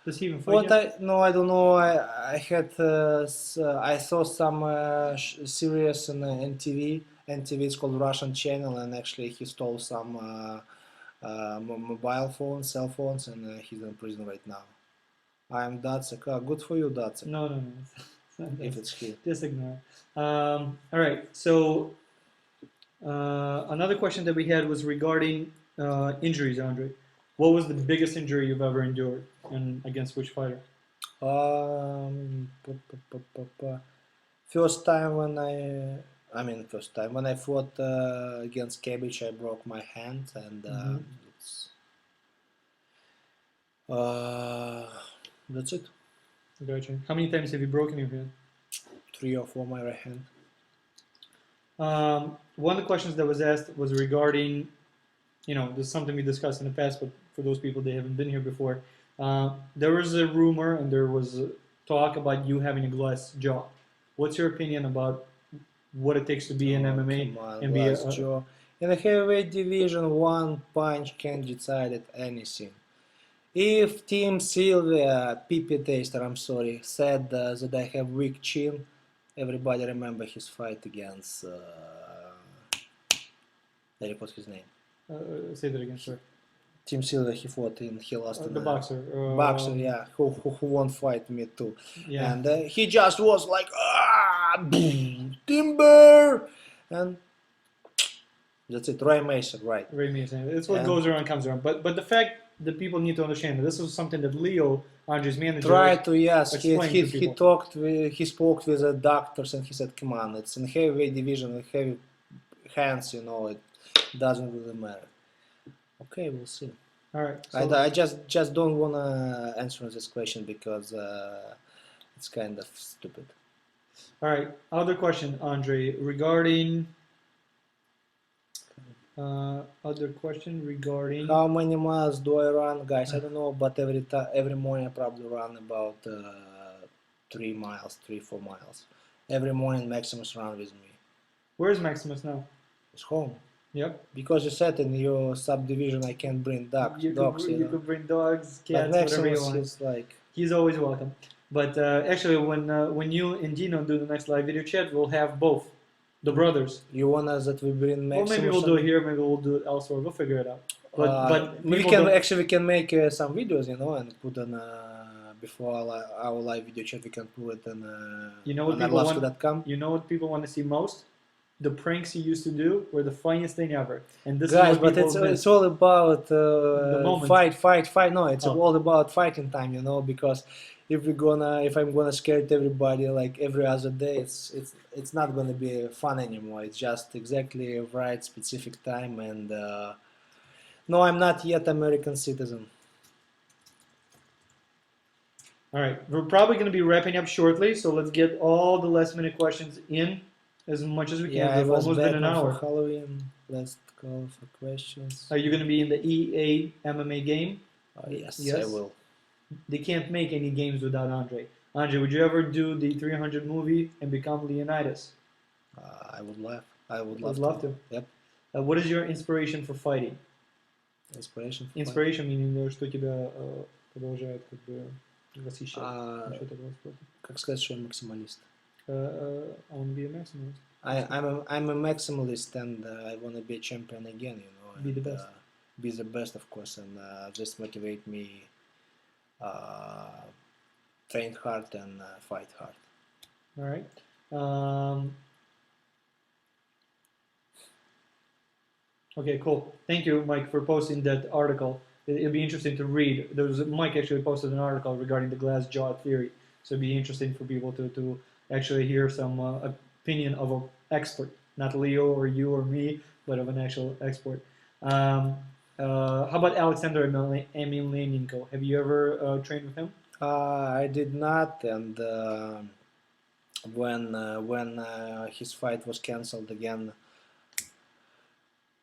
Does he even fight you? No, I don't know. I saw some series on NTV. NTV is called Russian channel, and actually he stole some mobile phones, cell phones, and he's in prison right now. I'm Datsik. Good for you, Datsik. No. If it's here. Just ignore. All right. So another question that we had was regarding injuries, Andrei. What was the biggest injury you've ever endured, and against which fighter? Um, pu- pu- pu- pu- pu- First time first time when I fought against Cabbage, I broke my hand, and Hmm. uh, that's it. Gotcha. How many times have you broken your hand? 3 or 4 my right hand. One of the questions that was asked was regarding, this is something we discussed in the past, but for those people that haven't been here before, there was a rumor and there was a talk about you having a glass jaw. What's your opinion about what it takes to be in Oh, MMA come on, and be glass jaw. In the heavyweight division, one punch can decide anything. If Team Sylvia, Pipi Taster, I'm sorry, said that I have weak chin, everybody remember his fight against, I forgot his name. say that again, sorry. Team Sylvia, he lost in The boxer. boxer, yeah, who won fight me too. Yeah. And he just was like, boom, timber! And that's it, Ray Mason, right. Ray Mason. It's what And goes around comes around. But the fact that people need to understand that this is something that Leo, Andrei's manager, try to, yes, explain to he people. he spoke with the doctors and he said, come on, it's in heavyweight division, with heavy hands, it doesn't really matter. Okay, we'll see. All right. I just don't wanna answer this question because it's kind of stupid. All right. Other question, Andre, regarding. Other question regarding. How many miles do I run, guys? I don't know, but every morning I probably run about 3, 4 miles. Every morning Maximus run with me. Where's Maximus now? It's home. Yep. Because you said in your subdivision I can't bring dogs. You could bring dogs, But cats, whatever you Maximus want. is like. He's always welcome. But actually, when you and Dino do the next live video chat, we'll have both the brothers. You want us that we bring Maximus? Well, maybe we'll do it here. Maybe we'll do it elsewhere. We'll figure it out. But we can make some videos, and put on before our live video chat. We can put it on on Arlovski.com. You know what people want to see most? The pranks he used to do were the funniest thing ever. And this Guys, is what but it's all about fight. No, it's all about fighting time, because if I'm gonna scare everybody like every other day, it's not gonna be fun anymore. It's just exactly right specific time, and no, I'm not yet American citizen. All right, we're probably going to be wrapping up shortly, so let's get all the last minute questions in as much as we can. Yeah, We've almost been an hour. For Halloween. Let's call for questions. Are you going to be in the EA MMA game? Yes, I will. They can't make any games without Andrei. Andrei, would you ever do the 300 movie and become Leonidas? I would love. I would love to. Yep. What is your inspiration for fighting? Inspiration meaning, что тебя продолжает как бы восхищать. Как сказать, что я максималист? I want to be a maximalist. I'm a maximalist, and I want to be a champion again. Be the best. Be the best, of course, and just motivate me. Train hard and fight hard. All right. Okay, cool. Thank you, Mike, for posting that article. It'd be interesting to read. Mike actually posted an article regarding the glass jaw theory, so it'd be interesting for people to actually hear some opinion of an expert, not Leo or you or me, but of an actual expert. How about Alexander Emelianenko? Have you ever trained with him? I did not, and when his fight was cancelled again.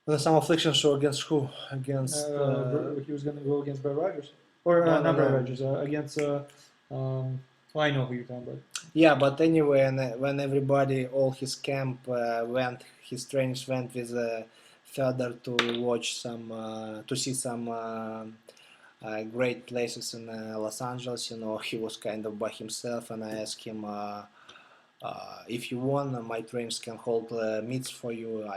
The Some Affliction show against who? Against he was going to go against Brad Rogers, or not Brad Rogers. Against I know who you're talking about. Yeah, but anyway, when everybody, all his camp his trainers went with further to watch to see some great places in Los Angeles. He was kind of by himself, and I asked him. If you want, my trainers can hold meets for you.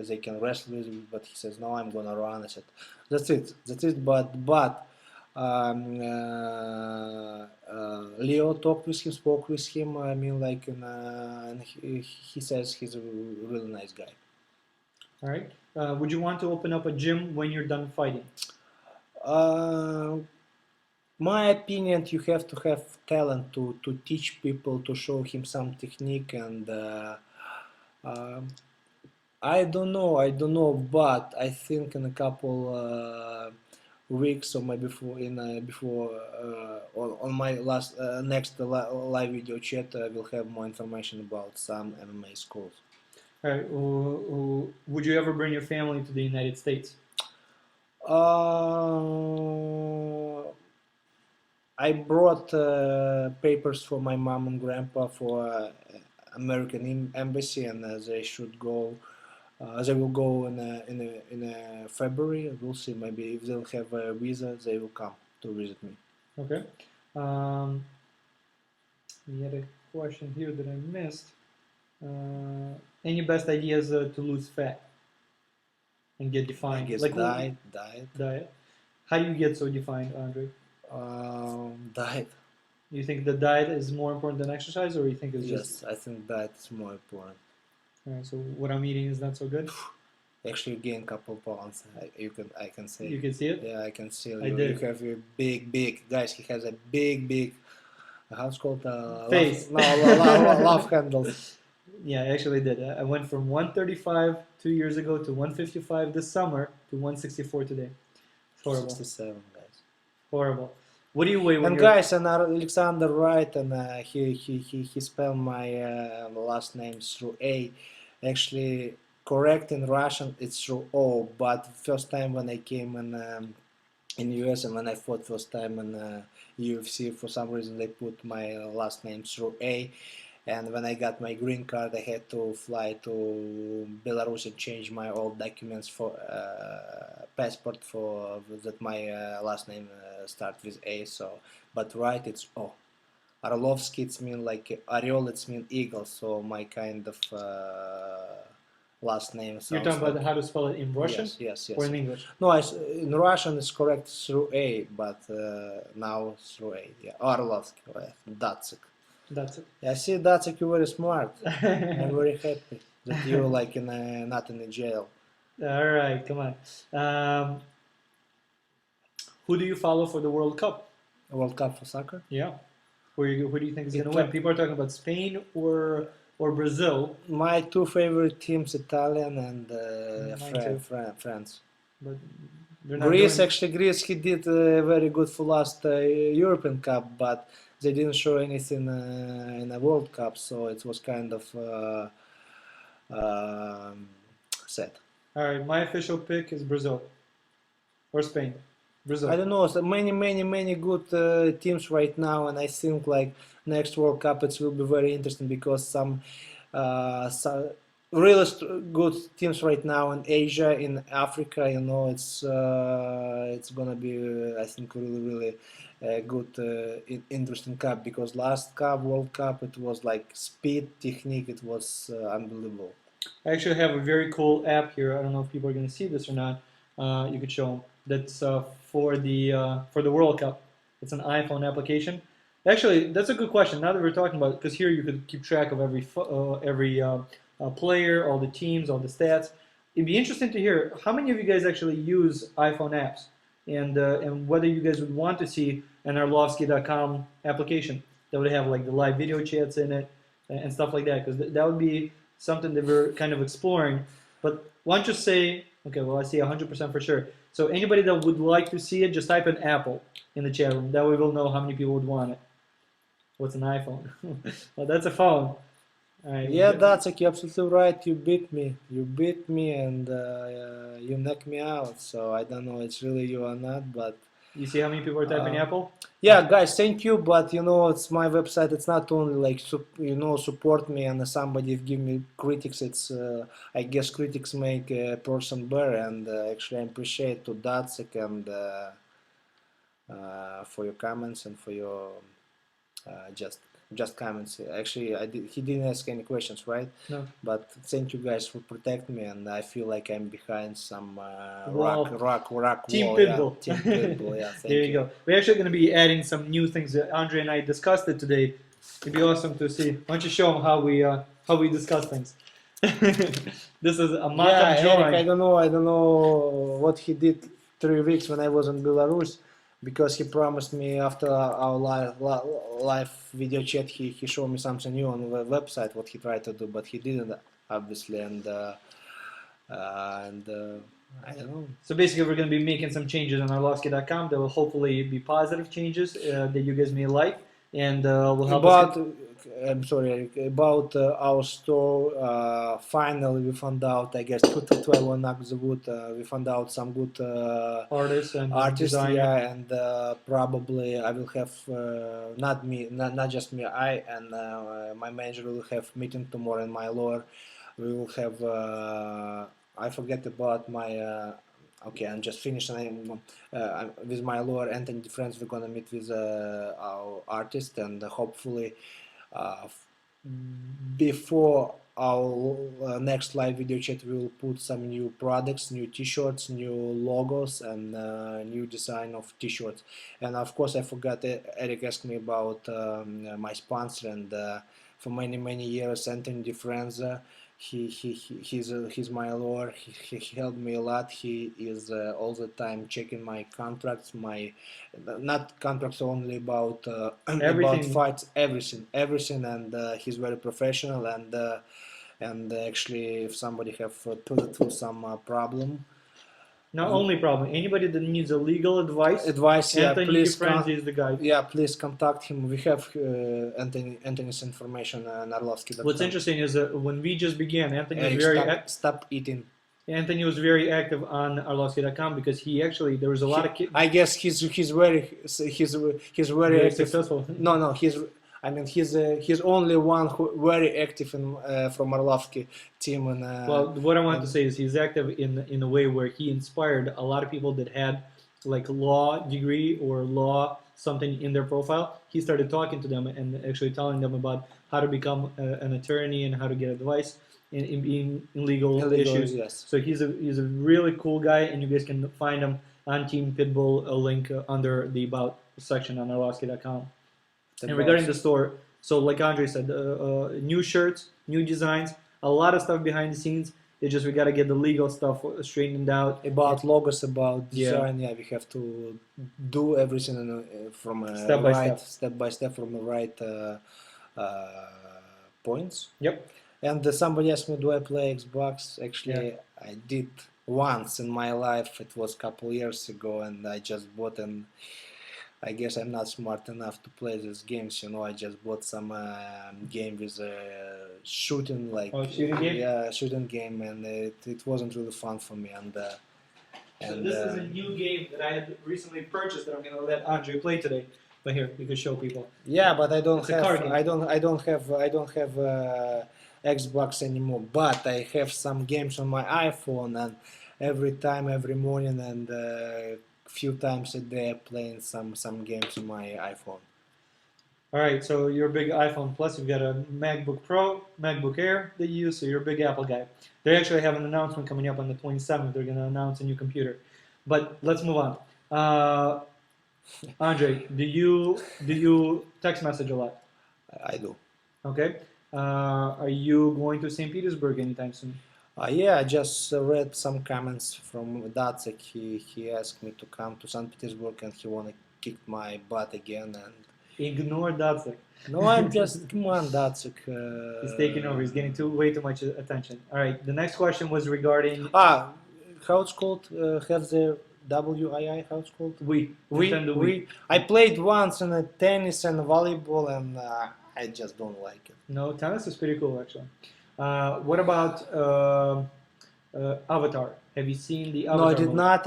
They can wrestle with you. But he says, no, I'm gonna run. I said, that's it. But Leo spoke with him. I mean, and he says he's a really nice guy. All right. Would you want to open up a gym when you're done fighting? Uh, my opinion, you have to have talent to teach people, to show him some technique, and um I don't know, but I think in a couple weeks or maybe before on my next live video chat, I will have more information about some MMA schools. All right. Would you ever bring your family to the United States? Uh, I brought papers for my mom and grandpa for American embassy, and they should go. They will go in February. We'll see. Maybe if they'll have a visa, they will come to visit me. Okay. We had a question here that I missed. Any best ideas to lose fat and get I defined? guess Like diet. How do you get so defined, Andre? Diet. You think the diet is more important than exercise, or you think it's Yes, just? I think diet is more important. All right, so what I'm eating is not so good. Actually, gain a couple pounds. I can say. You can see it. Yeah, I can see I you. did. You have a big guys. He has a big. How it's called? Face. Love handles. Yeah, I actually did. I went from 135 2 years ago to 155 this summer to 164 today. It's horrible. 67 guys. Horrible. What do you weigh when And you're? guys, and Alexander Wright, and he spelled my last name through A. Actually, correct in Russian, it's through O. But first time when I came in US and when I fought first time in UFC, for some reason they put my last name through A. And when I got my green card, I had to fly to Belarus and change my old documents for passport for that my last name start with A. So, but right, it's O. Arlovski, it's mean like Orel, it's mean eagle. So my kind of last name. You're talking about how to spell it in Russian Yes. or in English? No, in Russian it's correct through A, but now through A. Yeah, Arlovski, Datsik. That's it. I see Datsik, you're very smart. I'm very happy that you're like not in a jail. All right, come on. Who do you follow for the World Cup? World Cup for soccer? Yeah. Who do you think is going to win? People are talking about Spain or Brazil. My two favorite teams, Italian and France. But they're not Greece, doing... actually, Greece, he did very good for last European Cup, but they didn't show anything in a World Cup, so it was kind of sad. All right, my official pick is Brazil or Spain. Brazil. I don't know. So many good teams right now, and I think like next World Cup it will be very interesting because some really good teams right now in Asia, in Africa. You know, it's gonna be I think really good interesting cup because last cup World Cup it was like speed technique. It was unbelievable. I actually have a very cool app here. I don't know if people are going to see this or not. You could show them. That's for the World Cup. It's an iPhone application. Actually, that's a good question. Now that we're talking about it, because here you could keep track of every player, all the teams, all the stats. It'd be interesting to hear how many of you guys actually use iPhone apps, and whether you guys would want to see an Arlovski.com application that would have like the live video chats in it and stuff like that, because that would be something that we're kind of exploring. But why don't you say, okay, well I see 100% for sure. So anybody that would like to see it, just type in Apple in the chat room. That way we'll know how many people would want it. What's an iPhone? Well, that's a phone. All right. Yeah, that's you're absolutely right. You beat me, and you knocked me out. So I don't know, it's really you or not, but You see how many people are typing Apple? yeah, guys, thank you. But you know, it's my website. It's not only like support me and somebody give me critics. It's I guess critics make a person better, and actually I appreciate to Datsik and for your comments and for your just comments. Actually, he didn't ask any questions, right? No. But thank you guys for protecting me, and I feel like I'm behind some rock Team wall. Pitbull. Yeah. Team Pitbull. Yeah, thank There you go. We're actually going to be adding some new things. Andrei and I discussed it today. It'd be awesome to see. Why don't you show them how we discuss things? This is a mock-up drawing. Eric, I don't know what he did 3 weeks when I was in Belarus, because he promised me after our live video chat, he showed me something new on the website, what he tried to do, but he didn't, obviously, and I don't know. So basically, we're going to be making some changes on Arlovski.com. There will hopefully be positive changes that you guys may like, and will help us. I'm sorry, about our store. Finally, we found out. I guess 212 knock the wood. We found out some good Artists and artists, designers. yeah, and probably I will have not me, not just me. I and my manager will have meeting tomorrow in my lawyer. We will have. I forget about my. Okay, I'm just finishing with my lawyer Anthony friends. We're gonna meet with our artist, and hopefully uh, before our next live video chat, we will put some new products, new t-shirts, new logos, and new design of t-shirts. And of course, I forgot, Eric asked me about my sponsor, and for many years, Anthony DiFranza. He's my lawyer. He helped me a lot. He is all the time checking my contracts, my not contracts only about about fights, everything, and he's very professional. And actually, if somebody have put through some problem, Not only problem. Anybody that needs a legal advice, yeah, Anthony please DiFranza is the guy. yeah, please contact him. We have Anthony's information on Arlovski.com. What's interesting is that when we just began, Anthony was Eric, very stop eating. Anthony was very active on Arlovski.com because he actually there was a lot of kids. I guess he's very Very active. successful. No, he's only one who very active in from Arlovski team. And well, what I want to say is he's active in a way where he inspired a lot of people that had like law degree or law something in their profile. He started talking to them and actually telling them about how to become an attorney and how to get advice in being in legal issues. Yes. So he's a really cool guy, and you guys can find him on Team Pitbull, a link under the About section on Arlovski.com. And regarding the store, so like Andrei said, new shirts, new designs, a lot of stuff behind the scenes. It's just we got to get the legal stuff straightened out. About logos, about design, yeah, we have to do everything from step by step from the right points. Yep. And somebody asked me, do I play Xbox? Actually, yeah. I did once in my life. It was a couple years ago, and I just bought and I guess I'm not smart enough to play these games, you know. I just bought some game with shooting, like shooting game? Yeah, shooting game, and it wasn't really fun for me. So this is a new game that I had recently purchased that I'm going to let Andrei play today. But here, you can show people. Yeah, but I don't have Xbox anymore. But I have some games on my iPhone, and every morning and few times a day playing some games on my iPhone. All right, so you're a big iPhone Plus. You've got a MacBook Pro, MacBook Air that you use, so you're a big Apple guy. They actually have an announcement coming up on the 27th. They're going to announce a new computer. But let's move on. Andrei, do you text message a lot? I do. Okay. Are you going to St. Petersburg anytime soon? Yeah, I just read some comments from Datsik. He asked me to come to St. Petersburg and he want to kick my butt again. And ignore Datsik. No, I'm just, come on, Datsik. He's taking over. He's getting way too much attention. All right, the next question was regarding... how it's called? Have the WII, how it's called? We. I played once in tennis and volleyball, and I just don't like it. No, tennis is pretty cool, actually. What about Avatar? Have you seen the Avatar? No, I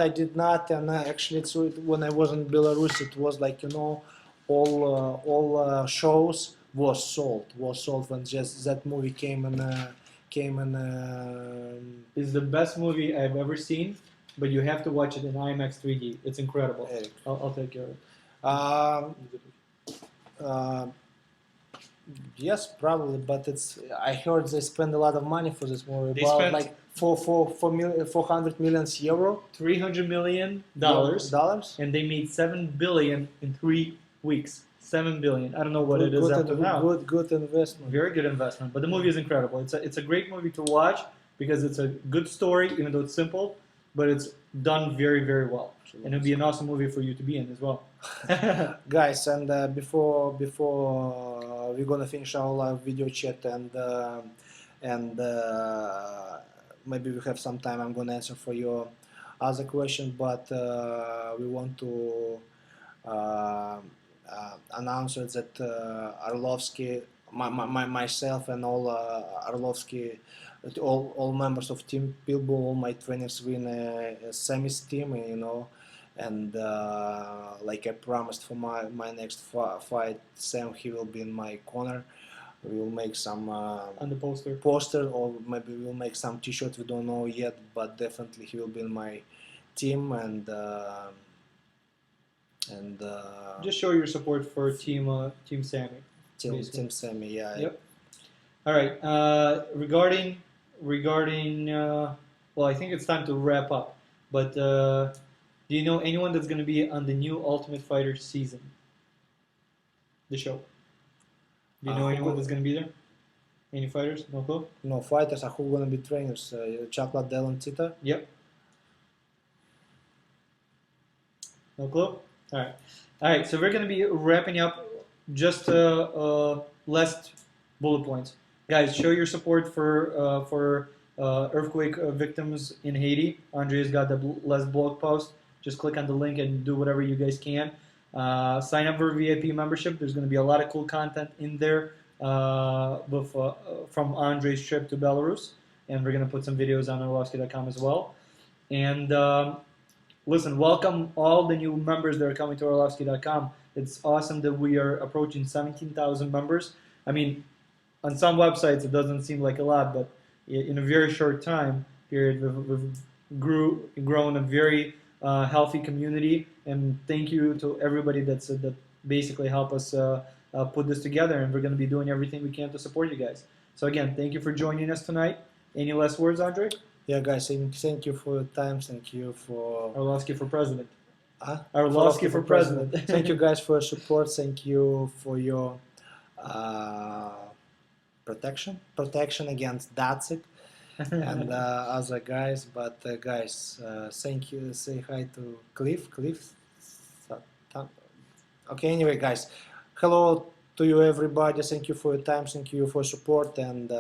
did not. And actually, when I was in Belarus, it was like, you know, all shows was sold when just that movie came and It's the best movie I've ever seen, but you have to watch it in IMAX 3D. It's incredible. I'll take care of it. Yes, probably, but I heard they spend a lot of money for this movie. They spent like 400 million euro, $300 million, and they made $7 billion in 3 weeks. $7 billion. I don't know what it is up to now. Good investment. Very good investment. But the movie is incredible. It's a great movie to watch because it's a good story, even though it's simple. but it's done very, very well. And it'll be an awesome movie for you to be in as well. Guys, and before we're gonna finish our live video chat and maybe we have some time, I'm gonna answer for your other question, but we want to announce that Arlovski, myself and all Arlovski, all members of Team Pilbo, all my trainers win a Sammy's team, you know. And like I promised for my next fight, Sam, he will be in my corner. We will make some On the poster, or maybe we'll make some t-shirts. We don't know yet, but definitely he will be in my team. And just show your support for Team Sammy. Team Sammy, yeah. Yep. All right. Regarding well, I think it's time to wrap up. But do you know anyone that's going to be on the new Ultimate Fighter season? The show. Do you know anyone that's going to be there? Any fighters? No clue? No fighters. Who gonna be trainers? Chakla, Del, and Tita? Yep. No clue? All right. All right. So we're going to be wrapping up. Just last bullet points, guys. Show your support for earthquake victims in Haiti. Andrei's got the last blog post. Just click on the link and do whatever you guys can. Sign up for VIP membership. There's going to be a lot of cool content in there from Andrei's trip to Belarus, and we're going to put some videos on Arlovski.com as well. And listen, welcome all the new members that are coming to Arlovski.com. It's awesome that we are approaching 17,000 members. I mean, on some websites it doesn't seem like a lot, but in a very short time period, we've grown a very healthy community. And thank you to everybody that basically helped us put this together. And we're going to be doing everything we can to support you guys. So again, thank you for joining us tonight. Any last words, Andrei? Yeah, guys, thank you for your time. Thank you for Arlovski for president. Arlovski for president. Thank you guys for your support. Thank you for your protection against Datsik and other guys. But guys, thank you. Say hi to Cliff. Okay. Anyway, guys, hello to you, everybody. Thank you for your time. Thank you for support. And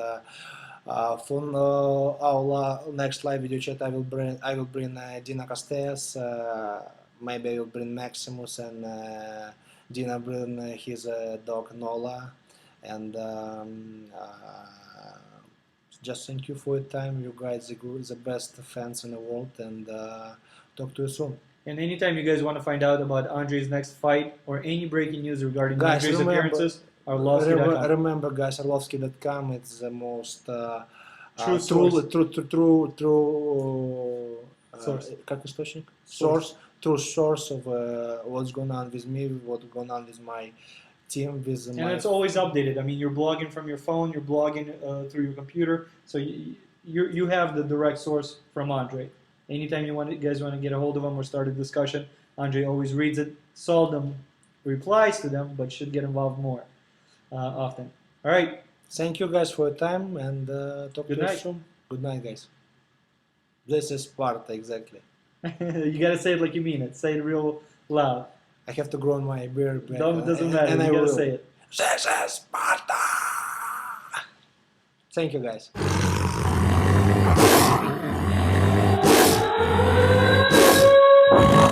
for our next live video chat, I will bring Dina Castells. Maybe I will bring Maximus, and Dina bring his dog Nola. And just thank you for your time. You guys are the best fans in the world, and talk to you soon. And anytime you guys want to find out about Andrei's next fight or any breaking news regarding guys, Andrei's appearances, Arlovski.com. Remember, guys, Arlovski.com. It's the most true source. True source of what's going on with me, what's going on with my team. And it's always updated. I mean, you're blogging from your phone, you're blogging through your computer, so you have the direct source from Andrei. Anytime you guys want to get a hold of him or start a discussion, Andrei always reads it, seldom replies to them, but should get involved more often. All right. Thank you guys for your time, and talk to you soon. Good night, guys. This is Sparta, exactly. You gotta say it like you mean it. Say it real loud. I have to grow my beard back. No, it doesn't matter. And you I gotta will. say it. This is Sparta! Thank you, guys.